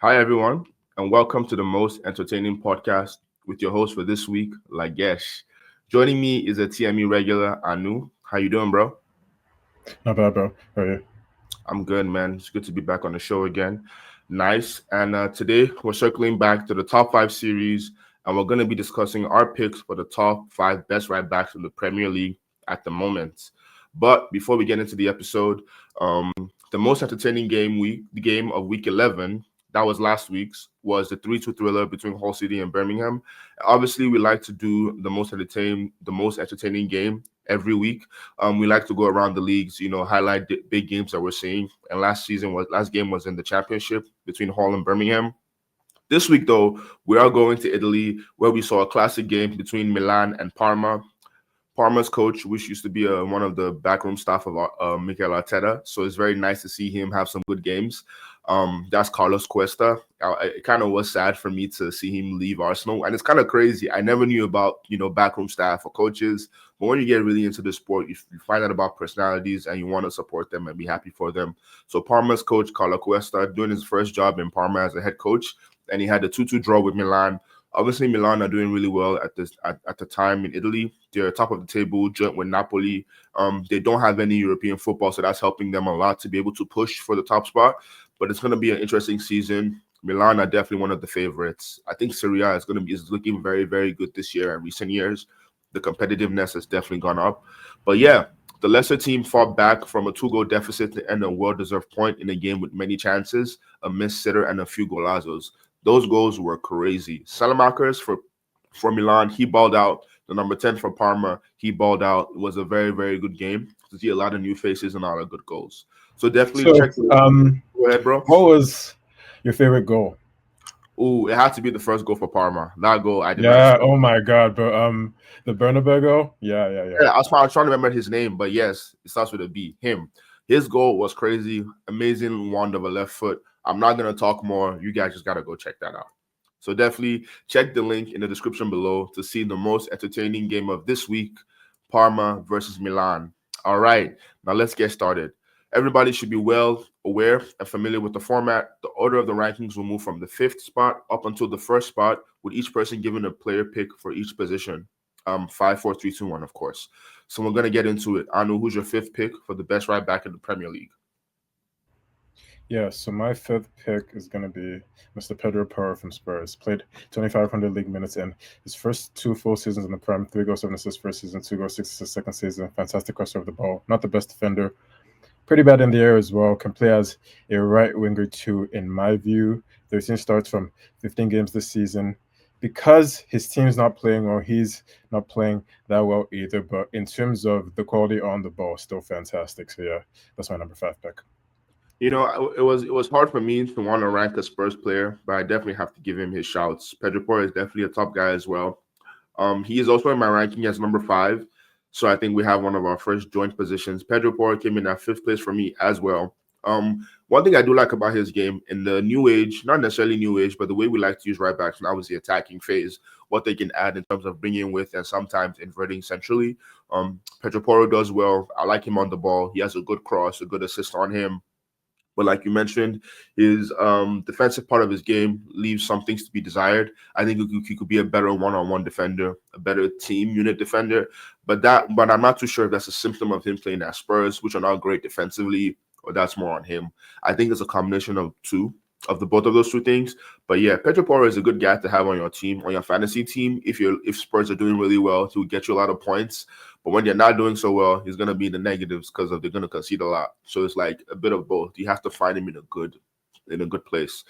Hi, everyone, and welcome to the most entertaining podcast with your host for this week, Lagesh. Joining me is a TME regular, Aanu. How you doing, bro? Not bad, bro. How are you? I'm good, man. It's good to be back on the show again. Nice. And today we're circling back to the top five series, and we're going to be discussing our picks for the top five best right backs in the Premier League at the moment. But before we get into the episode, the most entertaining the game of week 11, that was last week's, was the 3-2 thriller between Hull City and Birmingham. Obviously, we like to do the most entertaining game every week. We like to go around the leagues, highlight the big games that we're seeing. And last game was in the championship between Hull and Birmingham. This week, though, we are going to Italy, where we saw a classic game between Milan and Parma. Parma's coach, which used to be one of the backroom staff of Mikel Arteta. So it's very nice to see him have some good games. That's Carlos Cuesta. It kind of was sad for me to see him leave Arsenal. And it's kind of crazy. I never knew about, backroom staff or coaches. But when you get really into the sport, you find out about personalities and you want to support them and be happy for them. So Parma's coach, Carlos Cuesta, doing his first job in Parma as a head coach. And he had a 2-2 draw with Milan. Obviously, Milan are doing really well at the time in Italy. They're top of the table, joint with Napoli. They don't have any European football, so that's helping them a lot to be able to push for the top spot. But it's going to be an interesting season. Milan are definitely one of the favorites. I think Serie A is looking very, very good this year and recent years. The competitiveness has definitely gone up. But yeah, the lesser team fought back from a 2-goal deficit to end a well-deserved point in a game with many chances, a missed sitter, and a few golazos. Those goals were crazy. Salamakers for Milan, he balled out. The number 10 for Parma, he balled out. It was a very, very good game to see a lot of new faces and a lot of good goals. So definitely So, check. Go ahead, bro. what was your favorite goal? Ooh, it had to be the first goal for Parma. That goal, I did not Yeah. see. Oh my God, bro. The Bernabeu goal. Yeah. Yeah, I was trying to remember his name, but yes, it starts with a B. Him. His goal was crazy. Amazing wand of a left foot. I'm not going to talk more. You guys just got to go check that out. So definitely check the link in the description below to see the most entertaining game of this week, Parma versus Milan. All right, now let's get started. Everybody should be well aware and familiar with the format. The order of the rankings will move from the fifth spot up until the first spot, with each person given a player pick for each position. 5, 4, 3, 2, 1, of course. So we're gonna get into it. Anu, who's your fifth pick for the best right back in the Premier League? Yeah. So my fifth pick is gonna be Mr. Pedro Porro from Spurs. Played 2,500 league minutes in his first two full seasons in the Prem. 3 goals, 7 assists first season. 2 goals, 6 assists second season. Fantastic crosser of the ball. Not the best defender. Pretty bad in the air as well. Can play as a right winger too, in my view. 13 starts from 15 games this season. Because his team's not playing well, he's not playing that well either. But in terms of the quality on the ball, still fantastic. So yeah, that's my number 5 pick. It was hard for me to want to rank a Spurs player, but I definitely have to give him his shouts. Pedro Porro is definitely a top guy as well. He is also in my ranking as number 5. So I think we have one of our first joint positions. Pedro Porro came in at fifth place for me as well. One thing I do like about his game in the new age, not necessarily new age, but the way we like to use right backs now is the attacking phase, what they can add in terms of bringing with and sometimes inverting centrally. Pedro Porro does well. I like him on the ball. He has a good cross, a good assist on him. But like you mentioned, his defensive part of his game leaves some things to be desired. I think he could be a better one-on-one defender, a better team unit defender. But I'm not too sure if that's a symptom of him playing at Spurs, which are not great defensively, or that's more on him. I think it's a combination of both of those two things. But yeah, Pedro Porro is a good guy to have on your team, on your fantasy team. If Spurs are doing really well, he will get you a lot of points. But when they're not doing so well, he's gonna be in the negatives because they're gonna concede a lot. So it's like a bit of both. You have to find him in a good place.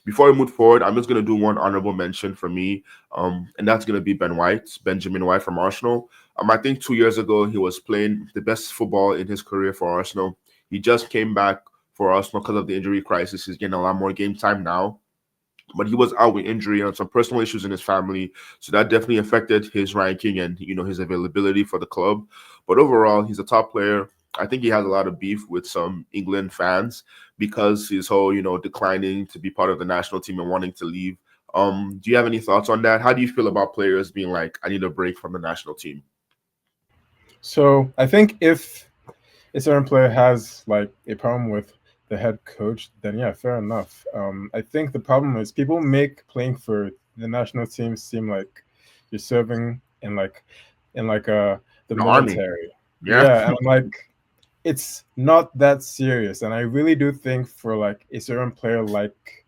Before we move forward, I'm just gonna do one honorable mention for me, and that's gonna be Benjamin White from Arsenal. I think 2 years ago he was playing the best football in his career for Arsenal. He just came back for Arsenal because of the injury crisis. He's getting a lot more game time now. But he was out with injury and some personal issues in his family, so that definitely affected his ranking and his availability for the club. But overall, he's a top player. I think he has a lot of beef with some England fans because his whole declining to be part of the national team and wanting to leave. Do you have any thoughts on that? How do you feel about players being like, I need a break from the national team? So I think if a certain player has like a problem with the head coach, then yeah, fair enough. I think the problem is people make playing for the national team seem like you're serving in the The army. military. Yeah. Yeah, and I'm like, it's not that serious. And I really do think for like a certain player like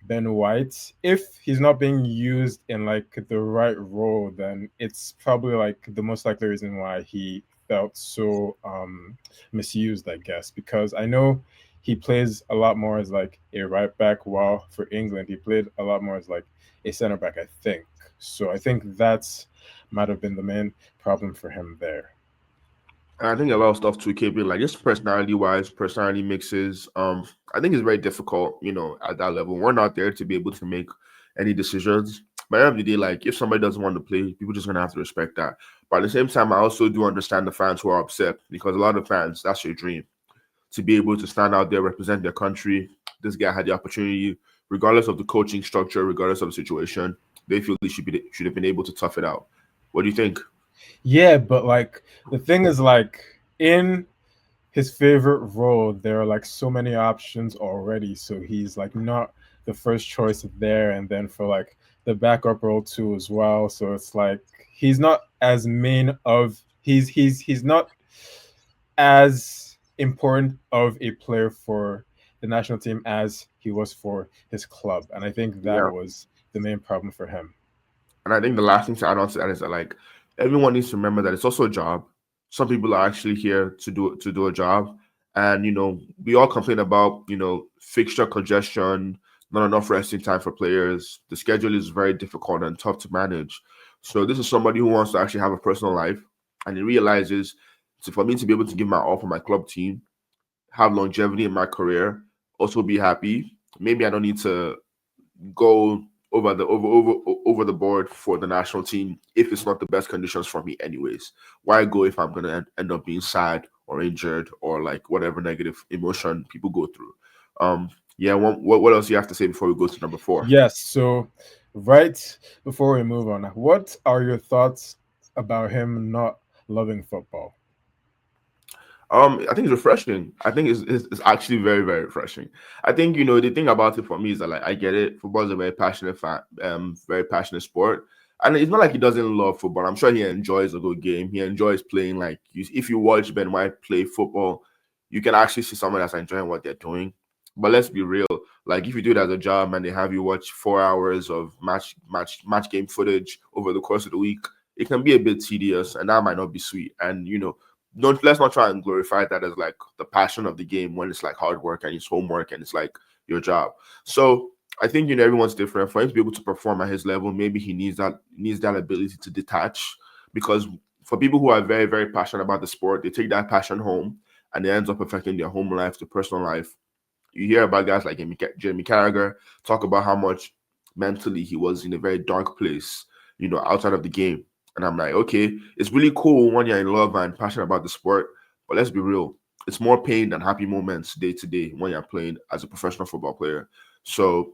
Ben White, if he's not being used in like the right role, then it's probably like the most likely reason why he felt so misused, I guess, because I know he plays a lot more as like a right back, while for England he played a lot more as like a center back, I think. So I think that's might have been the main problem for him there. And I think a lot of stuff too, KB, like just personality wise, personality mixes. I think it's very difficult, at that level. We're not there to be able to make any decisions. But at the end of the day, like if somebody doesn't want to play, people just gonna have to respect that. But at the same time, I also do understand the fans who are upset because a lot of fans, that's your dream. To be able to stand out there, represent their country. This guy had the opportunity, regardless of the coaching structure, regardless of the situation, they feel they should have been able to tough it out. What do you think? Yeah, but like the thing is like in his favorite role, there are like so many options already. So he's like not the first choice there, and then for like the backup role too as well. So it's like he's not as main of he's not as important of a player for the national team as he was for his club. And I think that Yeah. was the main problem for him. And I think the last thing to add on to that is that like everyone needs to remember that it's also a job. Some people are actually here to do a job, and we all complain about fixture congestion, not enough resting time for players. The schedule is very difficult and tough to manage. So this is somebody who wants to actually have a personal life, and he realizes for me to be able to give my all for my club team, have longevity in my career, also be happy. Maybe I don't need to go over the board for the national team if it's not the best conditions for me anyways. Why go if I'm gonna end up being sad or injured or like whatever negative emotion people go through? Yeah, what else do you have to say before we go to number four? Yes. So, right before we move on, what are your thoughts about him not loving football? I think it's refreshing. I think it's actually very, very refreshing. I think the thing about it for me is that like I get it. Football is a very passionate very passionate sport, and it's not like he doesn't love football. I'm sure he enjoys a good game. He enjoys playing. Like if you watch Ben White play football, you can actually see someone that's enjoying what they're doing. But let's be real. Like if you do it as a job and they have you watch 4 hours of match game footage over the course of the week, it can be a bit tedious, and that might not be sweet. And don't let's not try and glorify that as like the passion of the game when it's like hard work and it's homework and it's like your job. So I think everyone's different. For him to be able to perform at his level, maybe he needs that ability to detach. Because for people who are very, very passionate about the sport, they take that passion home and it ends up affecting their home life, their personal life. You hear about guys like Jamie Carragher talk about how much mentally he was in a very dark place, outside of the game. And I'm like, okay, it's really cool when you're in love and passionate about the sport, but let's be real. It's more pain than happy moments day to day when you're playing as a professional football player. So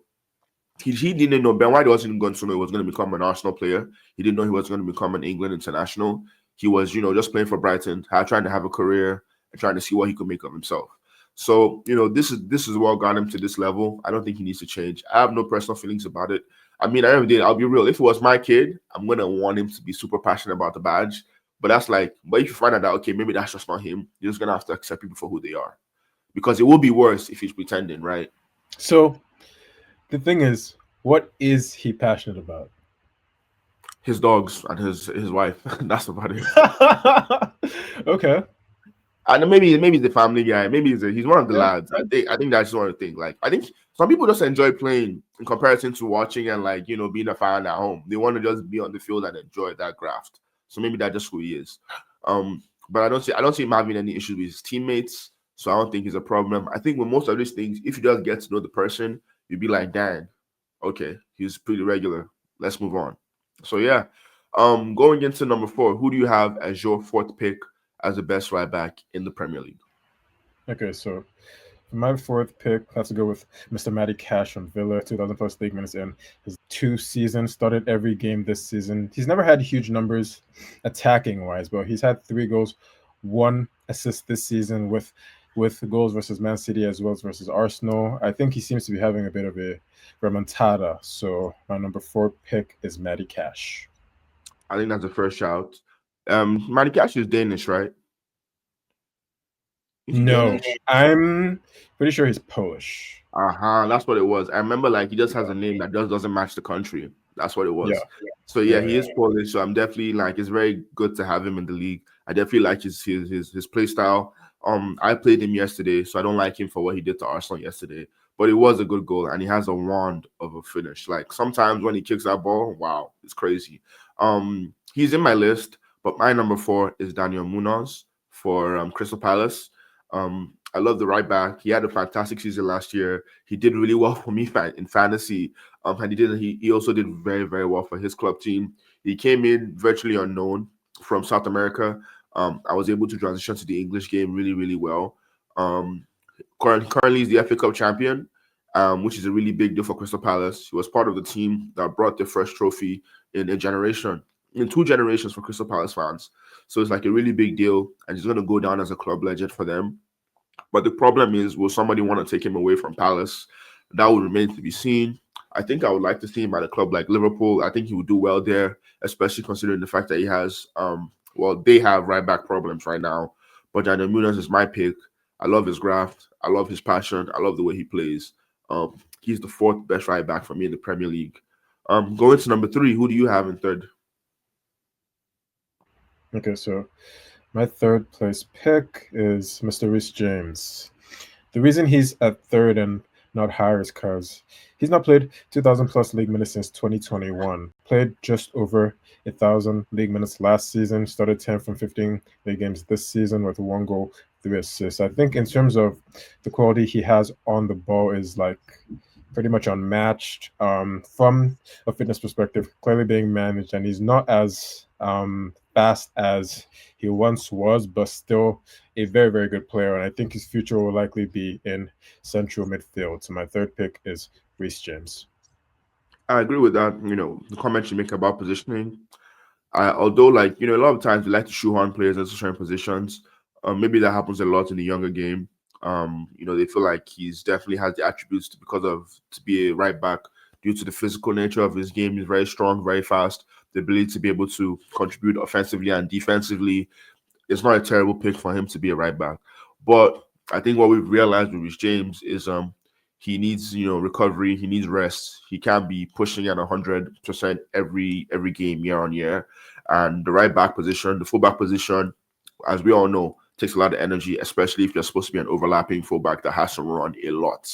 he didn't know. Ben White wasn't going to know he was going to become an Arsenal player. He didn't know he was going to become an England international. He was, just playing for Brighton, trying to have a career and trying to see what he could make of himself. So, this is what got him to this level. I don't think he needs to change. I have no personal feelings about it. I mean, I'll be real. If it was my kid, I'm gonna want him to be super passionate about the badge. But if you find out that okay, maybe that's just not him, you're just gonna have to accept people for who they are. Because it will be worse if he's pretending, right? So the thing is, what is he passionate about? His dogs and his wife. That's about it. Okay. And maybe he's the family guy. Maybe he's one of the Yeah. lads. I think that's one of the things. Like I think some people just enjoy playing in comparison to watching and like being a fan at home. They want to just be on the field and enjoy that graft. So maybe that's just who he is. But I don't see him having any issues with his teammates. So I don't think it's a problem. I think with most of these things, if you just get to know the person, you'd be like, dang, okay, he's pretty regular. Let's move on. So yeah. Going into number four, who do you have as your fourth pick as the best right back in the Premier League? Okay. So for my fourth pick, I have to go with Mr. Matty Cash from Villa, 2,000 plus league minutes in his 2 seasons. Started every game this season. He's never had huge numbers attacking wise, but he's had 3 goals, 1 assist this season with with goals versus Man City as well as versus Arsenal. I think he seems to be having a bit of a remontada. So my number 4 pick is Matty Cash. I think that's the first shout. Manny Cash is Danish, right? Is he No, Danish? I'm pretty sure he's Polish. That's what it was. I remember like he just has a name that just doesn't match the country. That's what it Yeah, was. So yeah, yeah, he yeah. is Polish. So I'm definitely like it's very good to have him in the league. I definitely like his play style. I played him yesterday, so I don't like him for what he did to Arsenal yesterday. But it was a good goal, and he has a wand of a finish. Like sometimes when he kicks that ball, wow, it's crazy. He's in my list, but my number 4 is Daniel Munoz for Crystal Palace. I love the right back. He had a fantastic season last year. He did really well for me in fantasy. And he also did very, very well for his club team. He came in virtually unknown from South America. I was able to transition to the English game really, really well. Um, currently, he's the FA Cup champion, which is a really big deal for Crystal Palace. He was part of the team that brought the first trophy in a generation, in 2 generations for Crystal Palace fans. So it's like a really big deal, and he's going to go down as a club legend for them. But the problem is, will somebody want to take him away from Palace? That would remain to be seen. I think I would like to see him at a club like Liverpool. I think he would do well there, especially considering the fact that he has, they have right back problems right now. But Daniel Munoz is my pick. I love his graft. I love his passion. I love the way he plays. He's the 4th best right back for me in the Premier League. Going to number 3, who do you have in third? Okay, so my 3rd place pick is Mr. Reece James. The reason he's at 3rd and not higher is because he's not played 2,000 plus league minutes since 2021. Played just over 1,000 league minutes last season. Started 10 from 15 league games this season with 1 goal, 3 assists. I think in terms of the quality he has on the ball is like pretty much unmatched from a fitness perspective, clearly being managed, and he's not as fast as he once was, but still a very, very good player. And I think his future will likely be in central midfield. So my 3rd pick is Reece James. I agree with that. The comment you make about positioning. Although, like a lot of times we like to shoehorn players into certain positions. Maybe that happens a lot in the younger game. They feel like he's definitely has the attributes to be a right back due to the physical nature of his game. He's very strong, very fast. The ability to be able to contribute offensively and defensively. It's not a terrible pick for him to be a right back. But I think what we've realized with Rich James is he needs recovery, he needs rest. He can't be pushing at 100% every game year on year. And the right back position, the fullback position, as we all know, takes a lot of energy, especially if you're supposed to be an overlapping fullback that has to run a lot.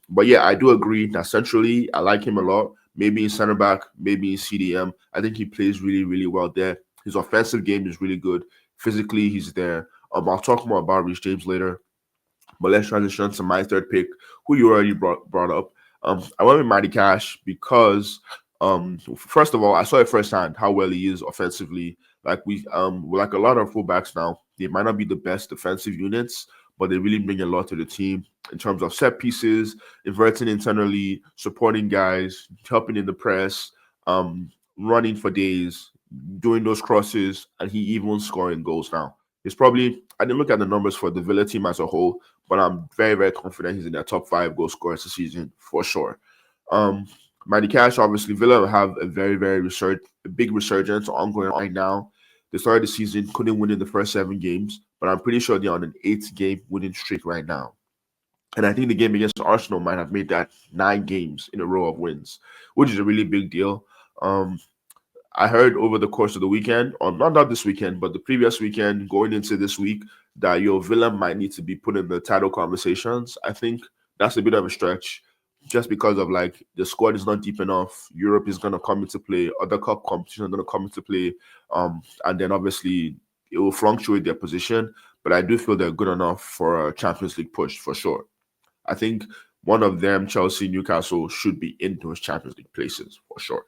But yeah, I do agree that centrally, I like him a lot. Maybe in center back, maybe in CDM. I think he plays really, really well there. His offensive game is really good. Physically, he's there. I'll talk more about Reece James later. But let's transition to my 3rd pick, who you already brought up. I went with Matty Cash because, first of all, I saw it firsthand how well he is offensively. Like a lot of fullbacks now, they might not be the best defensive units, but they really bring a lot to the team in terms of set pieces, inverting internally, supporting guys, helping in the press, running for days, doing those crosses, and he even scoring goals now. I didn't look at the numbers for the Villa team as a whole, but I'm very, very confident he's in their top 5 goal scorers this season for sure. Matty Cash, obviously, Villa have a very, very a big resurgence ongoing right now. They started the season, couldn't win in the first 7 games, but I'm pretty sure they're on an 8-game winning streak right now. And I think the game against Arsenal might have made that 9 games in a row of wins, which is a really big deal. I heard over the course of the weekend, or not this weekend, but the previous weekend, going into this week, that your Villa might need to be put in the title conversations. I think that's a bit of a stretch, just because of like the squad is not deep enough. Europe is going to come into play. Other cup competitions are going to come into play, and then obviously it will fluctuate their position. But I do feel they're good enough for a Champions League push for sure. I think one of them, Chelsea, Newcastle, should be in those Champions League places for sure.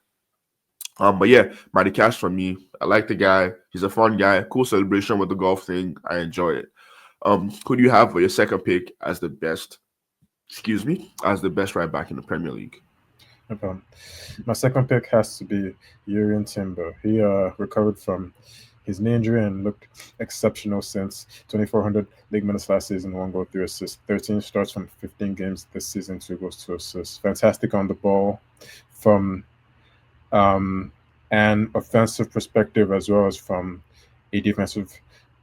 But yeah, Matty Cash for me. I like the guy. He's a fun guy. Cool celebration with the golf thing. I enjoy it. Who do you have for your second pick as the best? Excuse me, as the best right back in the Premier League? No problem. My second pick has to be Jurgen Timber. He recovered from his knee injury and looked exceptional since 2,400 league minutes last season, 1 goal, 3 assists, 13 starts from 15 games this season, 2 goals, 2 assists. Fantastic on the ball from um, an offensive perspective as well as from a defensive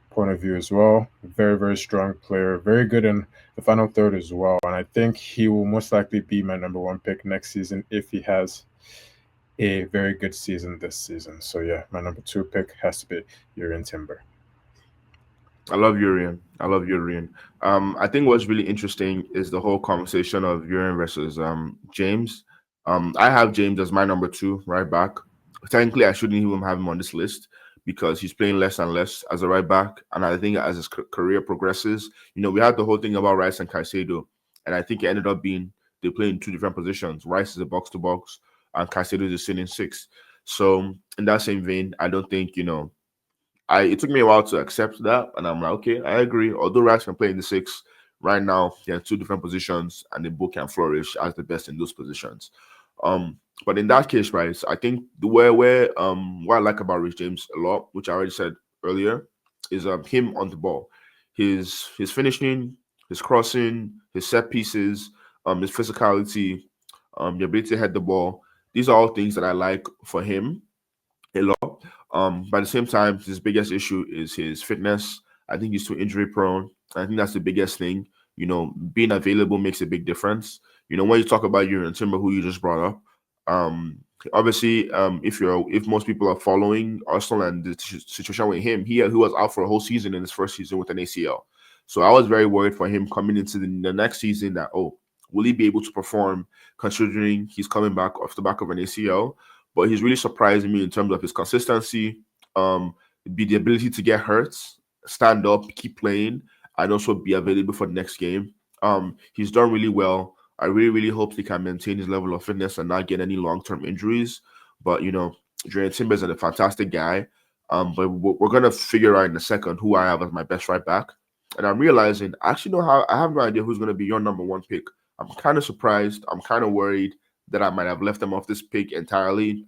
point of view as well. Very, very strong player. Very good in the final third as well. And I think he will most likely be my #1 pick next season if he has a very good season this season. So yeah, my #2 pick has to be Urian Timber. I love Urian. I love Urian. I think what's really interesting is the whole conversation of Urian versus James. I have James as my #2 right back. Technically, I shouldn't even have him on this list because he's playing less and less as a right back. And I think as his career progresses, we had the whole thing about Rice and Caicedo, and I think it ended up being they play in two different positions. Rice is a box to box, and Caicedo is a sitting six. So in that same vein, I don't think it took me a while to accept that, and I'm like, okay, I agree. Although Rice can play in the six right now, they're in two different positions, and they both can flourish as the best in those positions. But in that case, right, I think the where what I like about Rich James a lot, which I already said earlier, is him on the ball, his finishing, his crossing, his set pieces, his physicality, the ability to head the ball. These are all things that I like for him a lot. But at the same time, his biggest issue is his fitness. I think he's too injury prone. I think that's the biggest thing. Being available makes a big difference. When you talk about Urian Timber, who you just brought up, obviously, if most people are following Arsenal and the situation with him, he was out for a whole season in his first season with an ACL. So I was very worried for him coming into the next season that, will he be able to perform considering he's coming back off the back of an ACL? But he's really surprising me in terms of his consistency, the ability to get hurt, stand up, keep playing, and also be available for the next game. He's done really well. I really, really hope he can maintain his level of fitness and not get any long-term injuries. But Urian Timber is a fantastic guy. But we're gonna figure out in a second who I have as my best right back. And I'm realizing I actually know how I have no idea who's gonna be your #1 pick. I'm kind of surprised. I'm kind of worried that I might have left them off this pick entirely.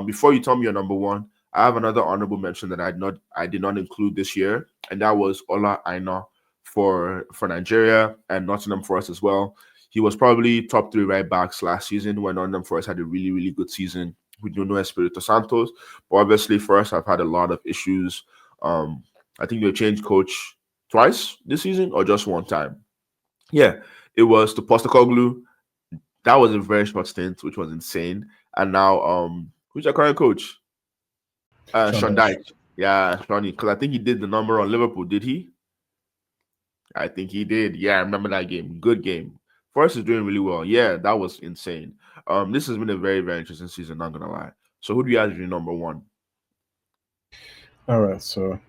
Before you tell me your #1, I have another honorable mention that I did not include this year, and that was Ola Aina for Nigeria and Nottingham Forest as well. He was probably top 3 right backs last season when Nottingham Forest had a really, really good season with Nuno Espirito Santos. But obviously, for us, I've had a lot of issues. I think they changed coach twice this season or just one time. Yeah, it was to Postecoglou. That was a very short stint, which was insane. And now, who's your current coach? Sean Dyche. Yeah, Shawnee. Because I think he did the number on Liverpool. Did he? I think he did. Yeah, I remember that game. Good game. Forest is doing really well. Yeah, that was insane. This has been a very, very interesting season, not gonna lie. So who do you have as your #1? All right, so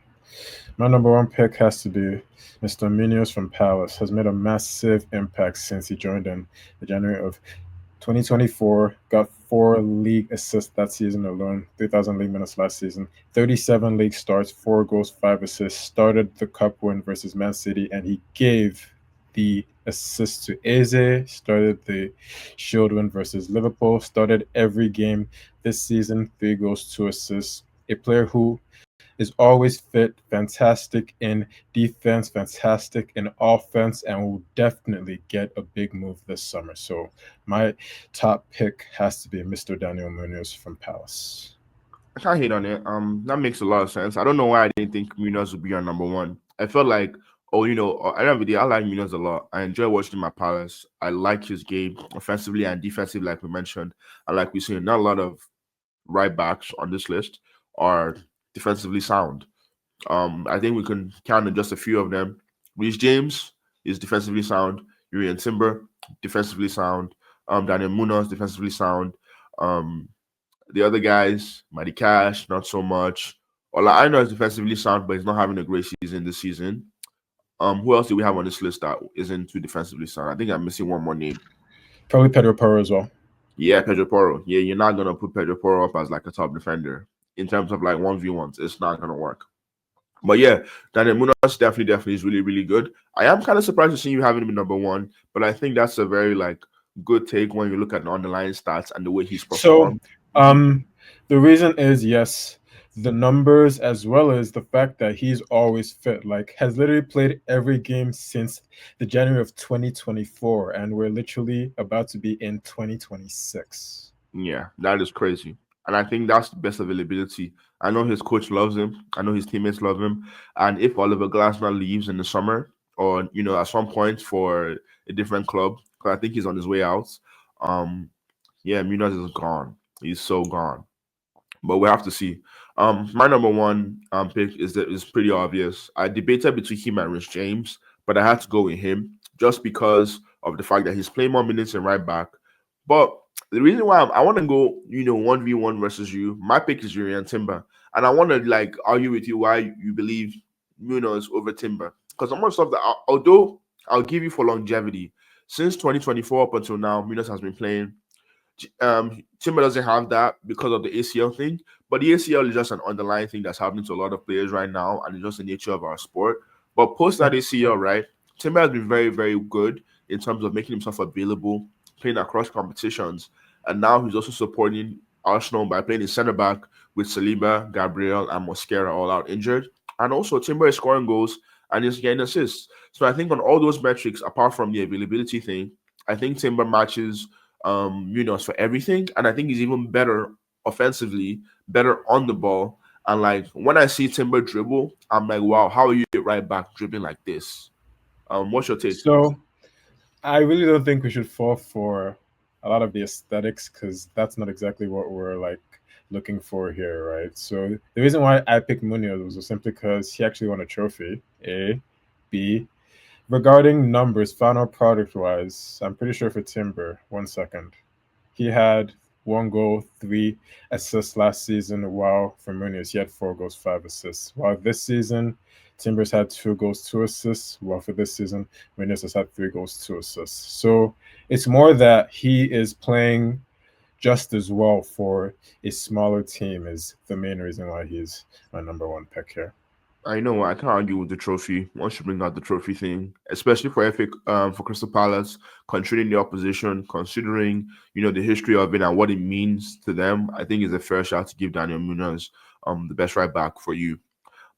my #1 pick has to be Mr. Munoz from Palace. Has made a massive impact since he joined in the January of 2024. Got 4 league assists that season alone, 3,000 league minutes last season, 37 league starts, 4 goals, 5 assists. Started the cup win versus Man City, and he gave the assist to Eze. Started the Shield win versus Liverpool. Started every game this season, 3 goals, 2 assists. A player who is always fit, fantastic in defense, fantastic in offense, and will definitely get a big move this summer. So my top pick has to be Mr. Daniel Munoz from Palace. I can't hate on it. That makes a lot of sense. I don't know why I didn't think Munoz would be your #1. I felt like, I like Munoz a lot. I enjoy watching my Palace. I like his game offensively and defensively, like we mentioned. And like we see, not a lot of right backs on this list are defensively sound. I think we can count on just a few of them. Reece James is defensively sound. Urian Timber, defensively sound. Daniel Munoz, defensively sound. The other guys, Matty Cash, not so much. Ola Aina is defensively sound, but he's not having a great season this season. Who else do we have on this list that isn't too defensively sound? I think I'm missing one more name. Probably Pedro Porro as well. Yeah, Pedro Porro. Yeah, you're not gonna put Pedro Porro up as like a top defender in terms of like 1v1s. It's not gonna work. But yeah, Daniel Munoz definitely is really, really good. I am kind of surprised to see you having him #1, but I think that's a very good take when you look at the underlying stats and the way he's performed. So the reason is, yes, the numbers as well as the fact that he's always fit. Like has literally played every game since the January of 2024, and we're literally about to be in 2026. Yeah, that is crazy. And I think that's the best availability. I know his coach loves him. I know his teammates love him. And if Oliver Glasner leaves in the summer or, at some point for a different club, because I think he's on his way out, um, yeah, Munoz is gone. He's so gone. But we have to see. My number one pick is pretty obvious. I debated between him and Rich James, but I had to go with him just because of the fact that he's playing more minutes in right back. But the reason why I want to go, 1v1 versus you, my pick is Urian Timber, and I want to like argue with you why you believe Munoz over Timber because some of the stuff that although I'll give you for longevity since 2024 up until now, Munoz has been playing. Timber doesn't have that because of the ACL thing, but the ACL is just an underlying thing that's happening to a lot of players right now, and it's just the nature of our sport. But post that ACL, right, Timber has been very, very good in terms of making himself available, playing across competitions, and now he's also supporting Arsenal by playing in centre back with Saliba, Gabriel, and Mosquera all out injured. And also, Timber is scoring goals and he's getting assists. So I think on all those metrics, apart from the availability thing, I think Timber matches Munoz for everything. And I think he's even better offensively, better on the ball. And like when I see Timber dribble, I'm like, wow, how are you right back dribbling like this? What's your take? So I really don't think we should fall for a lot of the aesthetics because that's not exactly what we're like looking for here, right? So the reason why I picked Munoz was simply because he actually won a trophy. A, B. Regarding numbers, final product wise, I'm pretty sure for Timber. 1 second, he had 1 goal, 3 assists last season. While for Munoz, he had 4 goals, 5 assists. While this season, Timbers had 2 goals, 2 assists. While for this season, Munoz has had 3 goals, 2 assists. So it's more that he is playing just as well for a smaller team is the main reason why he's my number one pick here. I know I can't argue with the trophy. Once you bring out the trophy thing, especially for Epic, for Crystal Palace, considering the opposition, considering the history of it and what it means to them, I think it's a fair shot to give Daniel Munoz the best right back for you.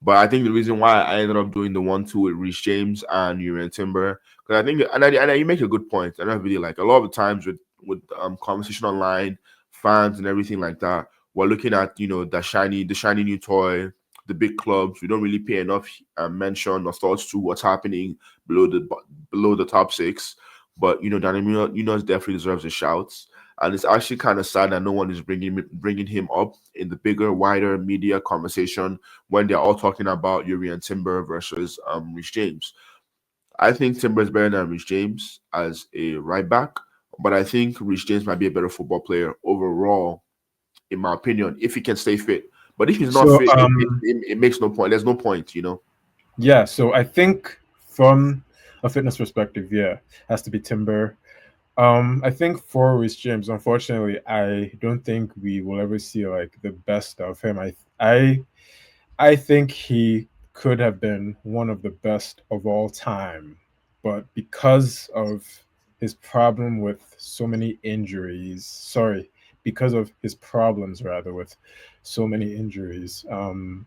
But I think the reason why I ended up doing the 1-2 with Reece James and Urian Timber, because I think, and you make a good point. And I really like a lot of the times with conversation online, fans and everything like that, we're looking at the shiny new toy, the big clubs. We don't really pay enough mention or thoughts to what's happening below the top six. But Daniel Munoz definitely deserves a shout. And it's actually kind of sad that no one is bringing him up in the bigger, wider media conversation when they're all talking about Yuri and Timber versus Rich James. I think Timber is better than Rich James as a right back, but I think Rich James might be a better football player overall, in my opinion, if he can stay fit. But if he's not So fit, it makes no point. There's no point. yeah, so I think from a fitness perspective, yeah, has to be Timber. I think for Reece James, unfortunately, I don't think we will ever see like the best of him. I think he could have been one of the best of all time, but because of his problem with so many injuries, sorry, because of his problems rather with so many injuries,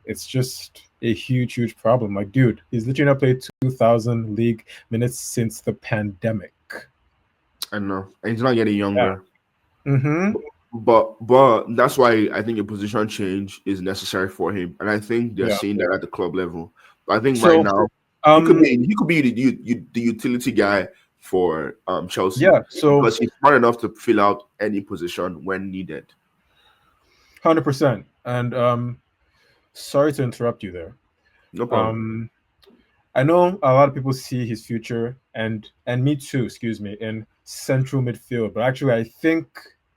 it's just a huge, huge problem. Like, dude, he's literally not played 2,000 league minutes since the pandemic. I know. And he's not getting Yeah. younger. Mm-hmm. But that's why I think a position change is necessary for him, and I think they're Yeah. seeing that at the club level. But I think right So, now um, he could be the utility guy for Chelsea yeah. So, because he's smart enough to fill out any position when needed. 100%. And sorry to interrupt you there. No problem. Um, I know a lot of people see his future, and me too. Excuse me, in central midfield. But actually, I think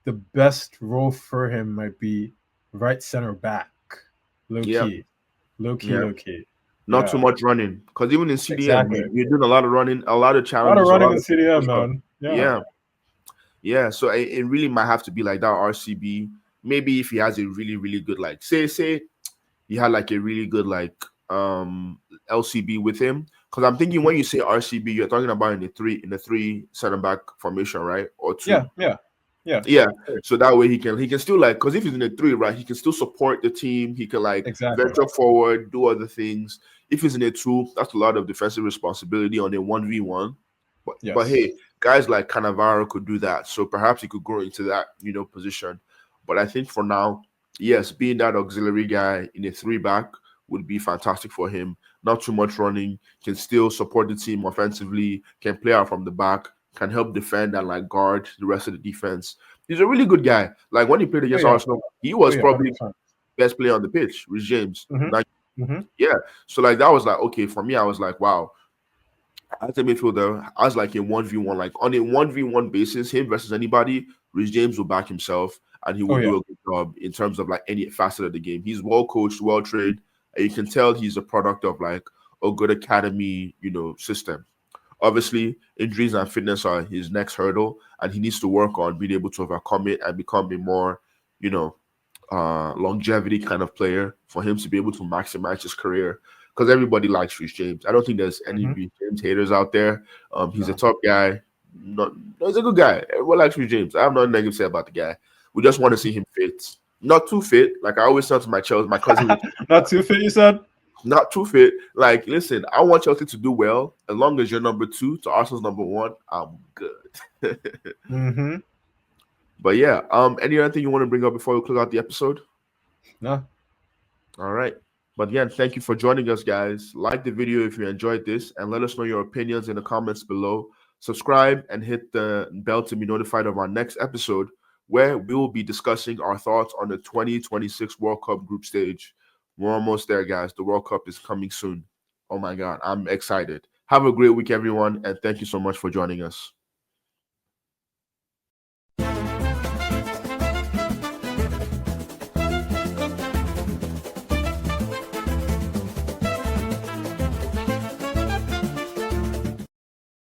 the best role for him might be right center back. Low Yeah, key, low key, yeah. low key. Not too Yeah, much running because even in CDM, exactly. you're doing a lot of running, a lot of A lot of challenges, a running lot in of CDM, stuff. man. Yeah. Yeah, yeah. So it really might have to be like that RCB. Maybe if he has a really really good like say he had like a really good like LCB with him. Because I'm thinking when you say RCB, you're talking about in the three center back formation, right? Or Yeah, two. yeah. Yeah. Yeah, Great. so that way he can still like, because if he's in a three, right, he can still support the team. He can like Exactly. venture forward, do other things. If he's in a two, that's a lot of defensive responsibility on a 1v1. But Yes. hey, guys like Cannavaro could do that. So perhaps he could grow into that, position. But I think for now, yes, being that auxiliary guy in a three back would be fantastic for him. Not too much running, can still support the team offensively, can play out from the back, can help defend and like guard the rest of the defense. He's a really good guy. Like when he played Oh against yeah. Arsenal, he Oh was yeah. probably 100%. best player on the pitch, Rich James. Mm-hmm. Like, Mm-hmm. yeah. So like that was like okay for me. I was like, wow. As a midfielder, as like a 1v1, like on a 1v1 basis, him versus anybody, Rich James will back himself and he will Oh yeah. do a good job in terms of like any facet of the game. He's well coached, well trained, and you can tell he's a product of like a good academy, system. Obviously, injuries and fitness are his next hurdle, and he needs to work on being able to overcome it and become a more, you know, longevity kind of player for him to be able to maximize his career. Because everybody likes Rhys James. I don't think there's any Mm-hmm. Rhys James haters out there. He's a No. top guy. Not, no, he's a good guy. Everyone likes Rhys James. I have nothing negative to say about the guy. We just want to see him fit. Not too fit. Like I always tell to my Chelsea, my cousin, Not too fit, you said? not too fit. Like, listen, I want Chelsea to do well. As long as you're number two to Arsenal's number one, I'm good. Mm-hmm. But yeah, any other thing you want to bring up before we close out the episode? No. All right. But again, thank you for joining us, guys. Like the video if you enjoyed this, and let us know your opinions in the comments below. Subscribe and hit the bell to be notified of our next episode, where we will be discussing our thoughts on the 2026 World Cup group stage. We're almost there, guys. The World Cup is coming soon. Oh my God, I'm excited. Have a great week, everyone, and thank you so much for joining us.